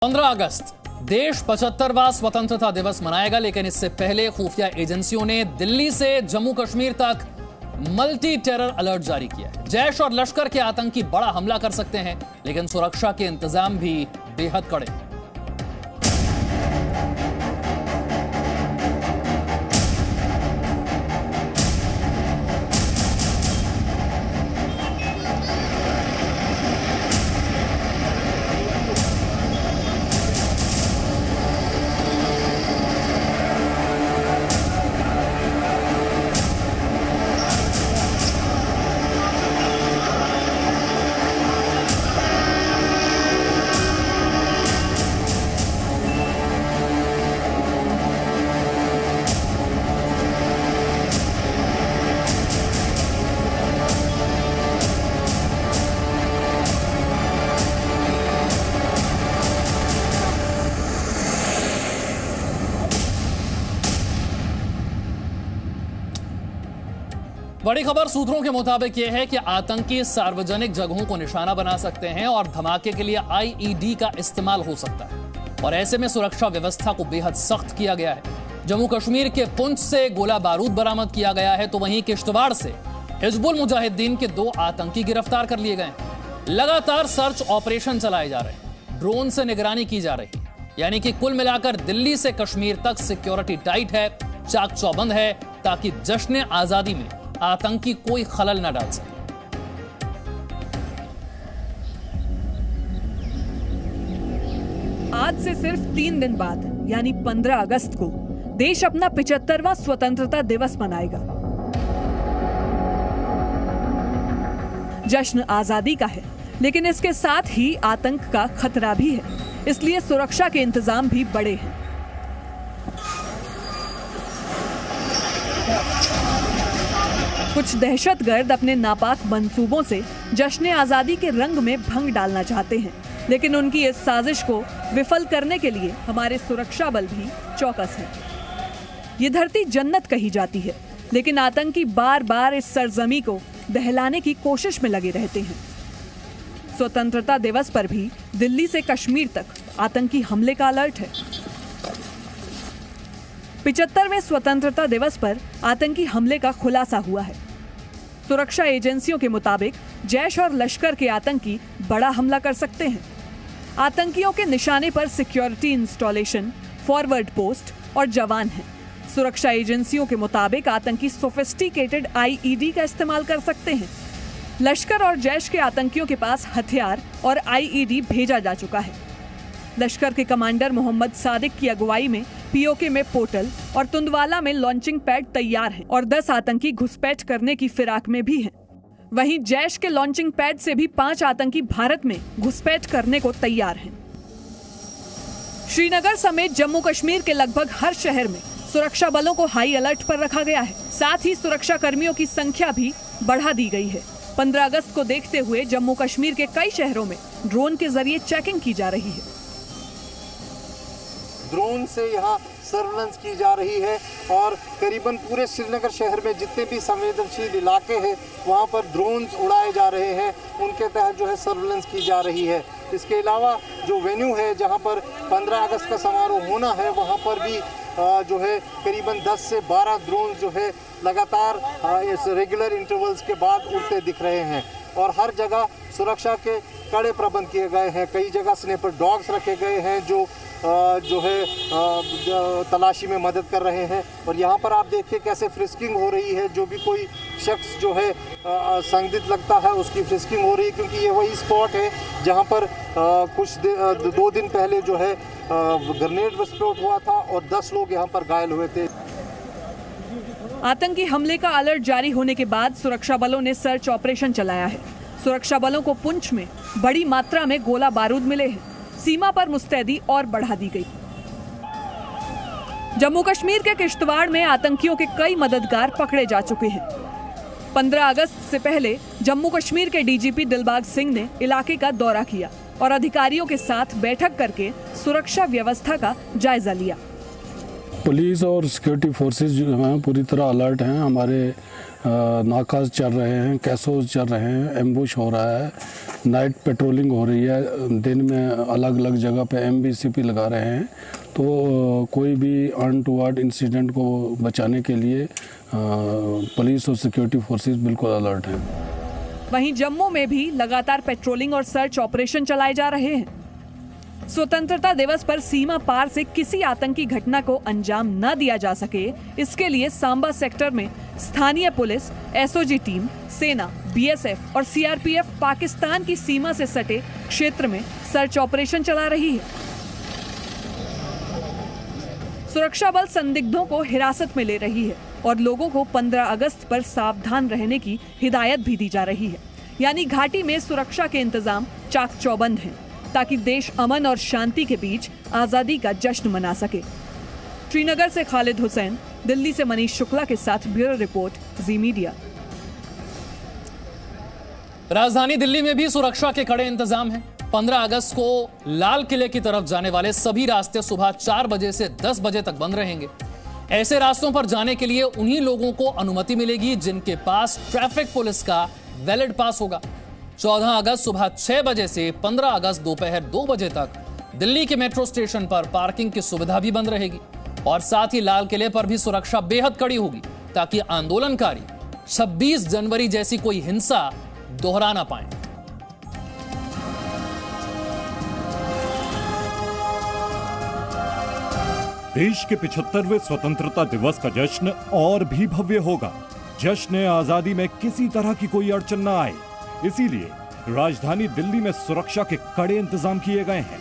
15 अगस्त देश 75वां स्वतंत्रता दिवस मनाएगा, लेकिन इससे पहले खुफिया एजेंसियों ने दिल्ली से जम्मू कश्मीर तक मल्टी टेरर अलर्ट जारी किया है। जैश और लश्कर के आतंकी बड़ा हमला कर सकते हैं, लेकिन सुरक्षा के इंतजाम भी बेहद कड़े। बड़ी खबर सूत्रों के मुताबिक यह है कि आतंकी सार्वजनिक जगहों को निशाना बना सकते हैं और धमाके के लिए आईईडी का इस्तेमाल हो सकता है। और ऐसे में सुरक्षा व्यवस्था को बेहद सख्त किया गया है। जम्मू कश्मीर के पुंछ से गोला बारूद बरामद किया गया है, तो वहीं किश्तवाड़ से हिजबुल मुजाहिदीन के 2 आतंकी गिरफ्तार कर लिए गए। लगातार सर्च ऑपरेशन चलाए जा रहे हैं, ड्रोन से निगरानी की जा रही है। यानी कि कुल मिलाकर दिल्ली से कश्मीर तक सिक्योरिटी टाइट है, चाक चौबंद है, ताकि जश्न आजादी में आतंकी कोई खलल न डाल सके। आज से सिर्फ 3 दिन बाद यानी 15 अगस्त को देश अपना 75वां स्वतंत्रता दिवस मनाएगा। जश्न आजादी का है, लेकिन इसके साथ ही आतंक का खतरा भी है, इसलिए सुरक्षा के इंतजाम भी बड़े हैं। कुछ दहशतगर्द अपने नापाक मंसूबों से जश्न आजादी के रंग में भंग डालना चाहते हैं, लेकिन उनकी इस साजिश को विफल करने के लिए हमारे सुरक्षा बल भी चौकस हैं। ये धरती जन्नत कही जाती है, लेकिन आतंकी बार बार इस सरजमी को दहलाने की कोशिश में लगे रहते हैं। स्वतंत्रता दिवस पर भी दिल्ली से कश्मीर तक आतंकी हमले का अलर्ट है। 75वें स्वतंत्रता दिवस पर आतंकी हमले का खुलासा हुआ है। सुरक्षा एजेंसियों के मुताबिक जैश और लश्कर के आतंकी बड़ा हमला कर सकते हैं। आतंकियों के निशाने पर सिक्योरिटी इंस्टॉलेशन, फॉरवर्ड पोस्ट और जवान हैं। सुरक्षा एजेंसियों के मुताबिक आतंकी सोफिस्टिकेटेड आईईडी का इस्तेमाल कर सकते हैं। लश्कर और जैश के आतंकियों के पास हथियार और आईईडी भेजा जा चुका है। लश्कर के कमांडर मोहम्मद सादिक की अगुवाई में पीओके में पोर्टल और तुंदवाला में लॉन्चिंग पैड तैयार हैं और 10 आतंकी घुसपैठ करने की फिराक में भी हैं। वहीं जैश के लॉन्चिंग पैड से भी 5 आतंकी भारत में घुसपैठ करने को तैयार हैं। श्रीनगर समेत जम्मू कश्मीर के लगभग हर शहर में सुरक्षा बलों को हाई अलर्ट पर रखा गया है। साथ ही सुरक्षा कर्मियों की संख्या भी बढ़ा दी गई है। 15 अगस्त को देखते हुए जम्मू कश्मीर के कई शहरों में ड्रोन के जरिए चेकिंग की जा रही है। ड्रोन से यहाँ सर्वेलेंस की जा रही है और करीबन पूरे श्रीनगर शहर में जितने भी संवेदनशील इलाके हैं वहाँ पर ड्रोन्स उड़ाए जा रहे हैं, उनके तहत जो है सर्वेलेंस की जा रही है। इसके अलावा जो वेन्यू है जहाँ पर 15 अगस्त का समारोह होना है, वहाँ पर भी जो है करीबन 10 से 12 ड्रोन जो है लगातार इस रेगुलर इंटरवल्स के बाद उड़ते दिख रहे हैं और हर जगह सुरक्षा के कड़े प्रबंध किए गए हैं। कई जगह स्नेपर डॉग्स रखे गए हैं जो है तलाशी में मदद कर रहे हैं। और यहाँ पर आप देखिए कैसे फ्रिस्किंग हो रही है। जो भी कोई शख्स जो है संदिग्ध लगता है उसकी फ्रिस्किंग हो रही है, क्योंकि ये वही स्पॉट है जहाँ पर कुछ 2 दिन पहले जो है ग्रेनेड विस्फोट हुआ था और 10 लोग यहाँ पर घायल हुए थे। आतंकी हमले का अलर्ट जारी होने के बाद सुरक्षा बलों ने सर्च ऑपरेशन चलाया है। सुरक्षा बलों को पुंछ में बड़ी मात्रा में गोला बारूद मिले हैं। सीमा पर मुस्तैदी और बढ़ा दी गई। जम्मू कश्मीर के किश्तवाड़ में आतंकियों के कई मददगार पकड़े जा चुके हैं। 15 अगस्त से पहले जम्मू कश्मीर के डीजीपी दिलबाग सिंह ने इलाके का दौरा किया और अधिकारियों के साथ बैठक करके सुरक्षा व्यवस्था का जायजा लिया। पुलिस और सिक्योरिटी फोर्सेस जो हैं पूरी तरह अलर्ट हैं। हमारे नाकाज चल रहे हैं, कैसोज चल रहे हैं, एम्बुश हो रहा है। नाइट पेट्रोलिंग हो रही है, दिन में अलग अलग जगह पे MBCP लगा रहे हैं। तो कोई भी अनटुवर्ड इंसिडेंट को बचाने के लिए पुलिस और सिक्योरिटी फोर्सेस बिल्कुल अलर्ट हैं। वहीं जम्मू में भी लगातार पेट्रोलिंग और सर्च ऑपरेशन चलाए जा रहे हैं। स्वतंत्रता दिवस पर सीमा पार से किसी आतंकी घटना को अंजाम न दिया जा सके, इसके लिए सांबा सेक्टर में स्थानीय पुलिस, SOG टीम, सेना, BSF और CRPF पाकिस्तान की सीमा से सटे क्षेत्र में सर्च ऑपरेशन चला रही है। सुरक्षा बल संदिग्धों को हिरासत में ले रही है और लोगों को 15 अगस्त पर सावधान रहने की हिदायत भी दी जा रही है। यानी घाटी में सुरक्षा के इंतजाम चाक चौबंद हैं, ताकि देश अमन और शांति के बीच आजादी का जश्न मना सके। श्रीनगर से खालिद हुसैन, दिल्ली से मनीष शुक्ला के साथ ब्यूरो रिपोर्ट, जी मीडिया। राजधानी दिल्ली में भी सुरक्षा के कड़े इंतजाम हैं। 15 अगस्त को लाल किले की तरफ जाने वाले सभी रास्ते सुबह 4 बजे से 10 बजे तक बंद रहेंगे। ऐसे रास्तों पर जाने के लिए उन्हीं लोगों को अनुमति मिलेगी जिनके पास ट्रैफिक पुलिस का वैलिड पास होगा। 14 अगस्त सुबह 6 बजे से 15 अगस्त दोपहर 2 बजे तक दिल्ली के मेट्रो स्टेशन पर पार्किंग की सुविधा भी बंद रहेगी और साथ ही लाल किले पर भी सुरक्षा बेहद कड़ी होगी, ताकि आंदोलनकारी 26 जनवरी जैसी कोई हिंसा दोहरा ना पाए। देश के 75वें स्वतंत्रता दिवस का जश्न और भी भव्य होगा। जश्न आजादी में किसी तरह की कोई अड़चन न आए, इसीलिए राजधानी दिल्ली में सुरक्षा के कड़े इंतजाम किए गए हैं।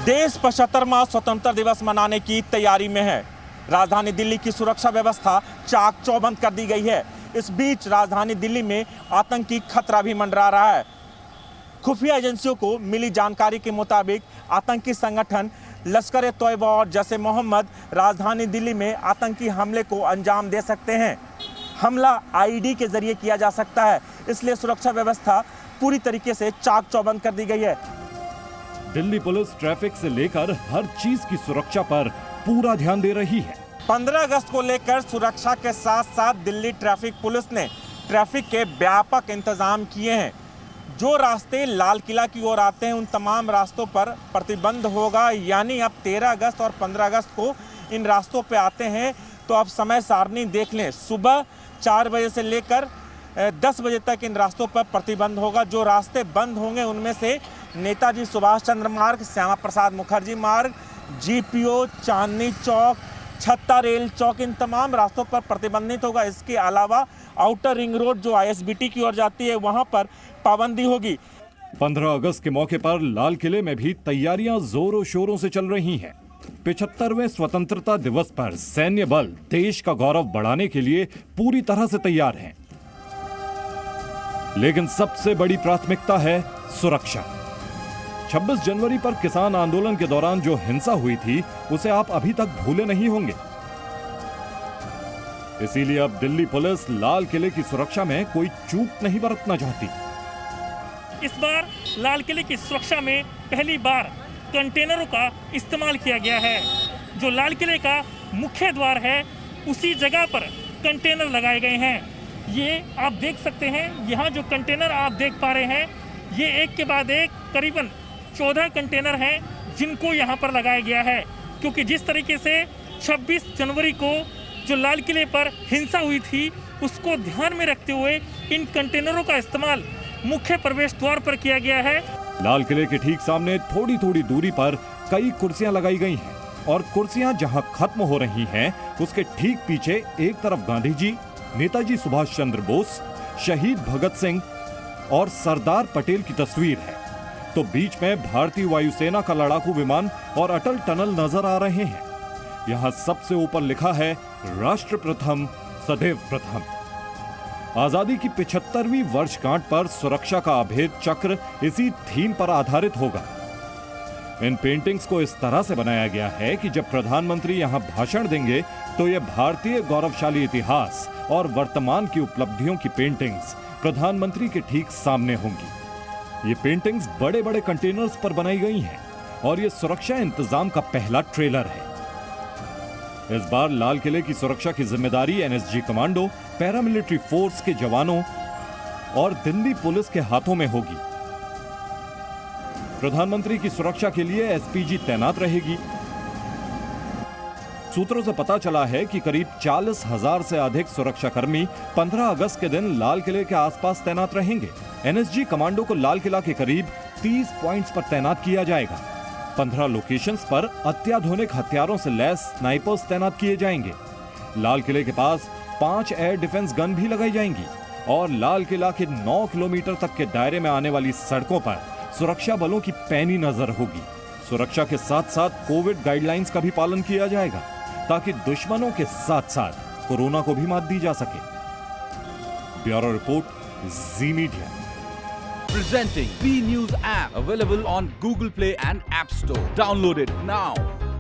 देश 75वां स्वतंत्रता दिवस मनाने की तैयारी में है। राजधानी दिल्ली की सुरक्षा व्यवस्था चाक चौबंद कर दी गई है। इस बीच राजधानी दिल्ली में आतंकी खतरा भी मंडरा रहा है। खुफिया एजेंसियों को मिली जानकारी के मुताबिक आतंकी संगठन लश्कर-ए-तोयबा और जैश-ए-मोहम्मद राजधानी दिल्ली में आतंकी हमले को अंजाम दे सकते हैं। हमला IED के जरिए किया जा सकता है, इसलिए सुरक्षा व्यवस्था पूरी तरीके से चाक चौबंद कर दी गई है। दिल्ली पुलिस ट्रैफिक से लेकर हर चीज की सुरक्षा पर पूरा ध्यान दे रही है। 15 अगस्त को लेकर सुरक्षा के साथ साथ दिल्ली ट्रैफिक पुलिस ने ट्रैफिक के व्यापक इंतजाम किए हैं। जो रास्ते लाल किला की ओर आते हैं उन तमाम रास्तों पर प्रतिबंध होगा। यानी अब 13 अगस्त और 15 अगस्त को इन रास्तों पे आते हैं तो अब समय सारणी देख लें। सुबह 4 बजे से लेकर 10 बजे तक इन रास्तों पर प्रतिबंध होगा। जो रास्ते बंद होंगे उनमें से नेताजी सुभाष चंद्र मार्ग, श्यामा प्रसाद मुखर्जी मार्ग, GPO, चांदनी चौक, छत्ता रेल चौक, इन तमाम रास्तों पर प्रतिबंधित होगा। इसके अलावा आउटर रिंग रोड जो ISBT की ओर जाती है वहां पर पाबंदी होगी। 15 अगस्त के मौके पर लाल किले में भी तैयारियां जोरों शोरों से चल रही हैं। 75वें स्वतंत्रता दिवस पर सैन्य बल देश का गौरव बढ़ाने के लिए पूरी तरह से तैयार हैं। लेकिन सबसे बड़ी प्राथमिकता है सुरक्षा। 26 जनवरी पर किसान आंदोलन के दौरान जो हिंसा हुई थी उसे आप अभी तक भूले नहीं होंगे। इसीलिए अब दिल्ली पुलिस लाल किले की सुरक्षा में कोई चूक नहीं बरतना चाहती। इस बार लाल किले की सुरक्षा में पहली बार कंटेनरों का इस्तेमाल किया गया है। जो लाल किले का मुख्य द्वार है उसी जगह पर कंटेनर लगाए गए हैं। ये आप देख सकते हैं, यहाँ जो कंटेनर आप देख पा रहे हैं ये एक के बाद एक करीबन 14 कंटेनर हैं जिनको यहाँ पर लगाया गया है। क्योंकि जिस तरीके से 26 जनवरी को जो लाल किले पर हिंसा हुई थी उसको ध्यान में रखते हुए इन कंटेनरों का इस्तेमाल मुख्य प्रवेश द्वार पर किया गया है। लाल किले के ठीक सामने थोड़ी थोड़ी दूरी पर कई कुर्सियां लगाई गई हैं और कुर्सियां जहां खत्म हो रही हैं उसके ठीक पीछे एक तरफ गांधी जी, नेताजी सुभाष चंद्र बोस, शहीद भगत सिंह और सरदार पटेल की तस्वीर है, तो बीच में भारतीय वायुसेना का लड़ाकू विमान और अटल टनल नजर आ रहे हैं। यहाँ सबसे ऊपर लिखा है राष्ट्र प्रथम सदैव प्रथम। आजादी की 75वीं वर्षगांठ पर सुरक्षा का अभेद चक्र इसी थीम पर आधारित होगा। इन पेंटिंग्स को इस तरह से बनाया गया है कि जब प्रधानमंत्री यहां भाषण देंगे तो ये भारतीय गौरवशाली इतिहास और वर्तमान की उपलब्धियों की पेंटिंग्स प्रधानमंत्री के ठीक सामने होंगी। ये पेंटिंग्स बड़े बड़े कंटेनर्स पर बनाई गई हैं और ये सुरक्षा इंतजाम का पहला ट्रेलर है। इस बार लाल किले की सुरक्षा की जिम्मेदारी NSG कमांडो, पैरामिलिट्री फोर्स के जवानों और दिल्ली पुलिस के हाथों में होगी। प्रधानमंत्री की सुरक्षा के लिए एसपीजी तैनात रहेगी। सूत्रों से पता चला है कि करीब 40,000 से अधिक सुरक्षाकर्मी 15 अगस्त के दिन लाल किले के आसपास तैनात रहेंगे। एनएसजी कमांडो को लाल किला के करीब 30 पॉइंट्स पर तैनात किया जाएगा। 15 लोकेशंस पर अत्याधुनिक हथियारों से लैस स्नाइपर्स तैनात किए जाएंगे। लाल किले के पास 5 एयर डिफेंस गन भी लगाई जाएंगी और लाल किला के 9 किलोमीटर तक के दायरे में आने वाली सड़कों पर सुरक्षा बलों की पैनी नजर होगी। सुरक्षा के साथ साथ कोविड गाइडलाइंस का भी पालन किया जाएगा ताकि दुश्मनों के साथ साथ कोरोना को भी मात दी जा सके। Bureau report, ji media. Presenting B News app, available on Google Play and App Store. Download it now.